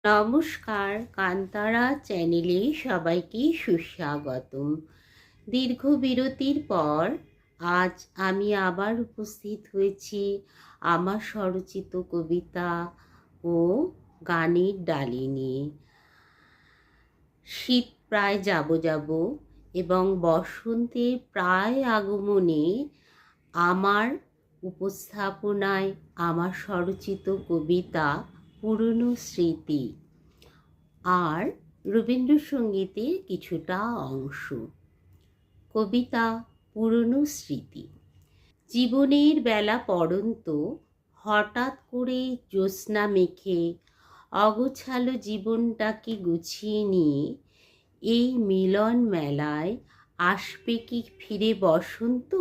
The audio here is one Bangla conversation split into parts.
নমস্কার, কান্তারা চ্যানেলে সবাইকে সুস্বাগতম। দীর্ঘ বিরতির পর আজ আমি আবার উপস্থিত হয়েছি আমার স্বরচিত কবিতা ও গানের ডালি নিয়ে। শীত প্রায় যাব এবং বসন্তের প্রায় আগমনে আমার উপস্থাপনায় আমার স্বরচিত কবিতা পুরনো স্মৃতি আর রবীন্দ্রসঙ্গীতের কিছুটা অংশ। কবিতা পুরনো স্মৃতি। জীবনের বেলা পড়ন্ত হঠাৎ করে জ্যোৎস্না মেখে অগোছালো জীবনটাকে গুছিয়ে নিয়ে এই মিলন মেলায় আসবে কি ফিরে বসন্ত?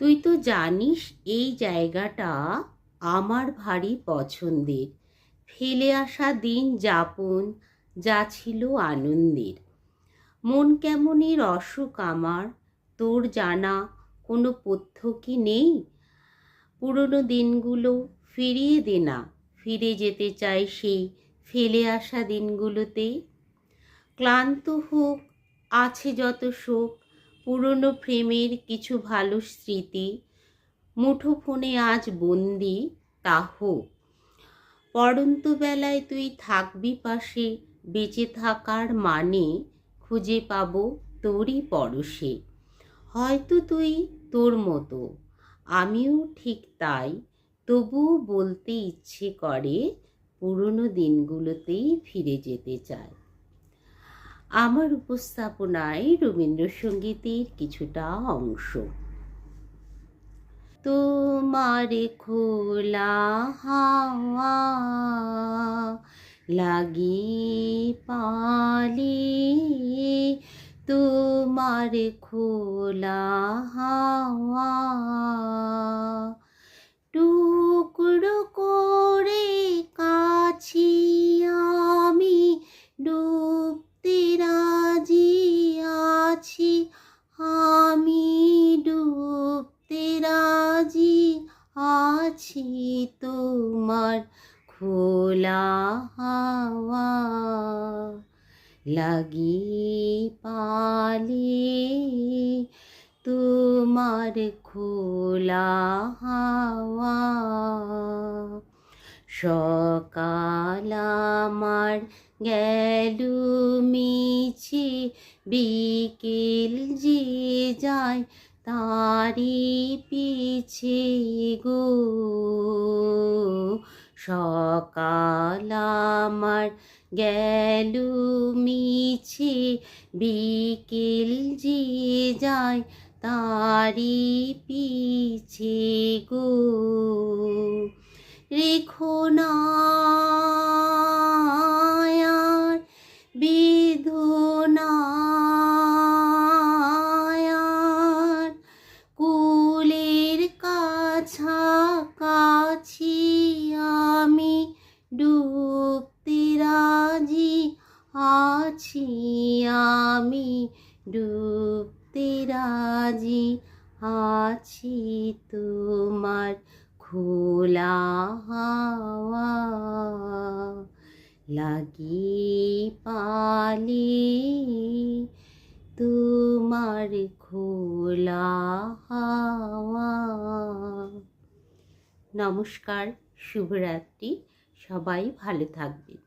তুই তো জানিস এই জায়গাটা আমার ভারী পছন্দের। ফেলে আসা দিন যাপন যা ছিল আনন্দের। মন কেমনের অসুখ আমার, তোর জানা কোনো পথ্য কি নেই? পুরনো দিনগুলো ফিরিয়ে দে না, ফিরে যেতে চাই সেই ফেলে আসা দিনগুলোতে। ক্লান্ত হোক, আছে যত শোক, পুরনো প্রেমের কিছু ভালো স্মৃতি মুঠো ফোনে আজ বন্দি তা হোক। পড়ন্ত বেলায় তুই থাকবি পাশে, বেঁচে থাকার মানে খুঁজে পাবো তোরই পরশে। হয়তো তুই তোর মতো, আমিও ঠিক তাই, তবুও বলতে ইচ্ছে করে পুরনো দিনগুলোতেই ফিরে যেতে চাই। আমার উপস্থাপনায় রবীন্দ্রসঙ্গীতের কিছুটা অংশ। তোমার খোলা হাওয়া লাগি পালে, তোমার খোলা হাওয়া টুকরো করে কাছি আমি ডুবতে রাজি আছি, আমি ডুবতে রাজি আছি তোমার খোলা হাওয়া লাগি পালে, তোমার খোলা হাওয়া। সকাল আমার গেল মিছে, বিকেল যে যায় তারি পিছে গো। সকাল আমার গেল মিছে, বিকেল যে যায় তারি পিছে গো। রেখো না আর বেদনা আর, কুলের কাছাকাছি আমি ডুবতে রাজি আছি, আমি ডুবতে রাজি আছি তোমার খোলা হাওয়া লাগি পালে, তোমার খোলা হাওয়া। নমস্কার, শুভরাত্রি, সবাই ভালো থাকবেন।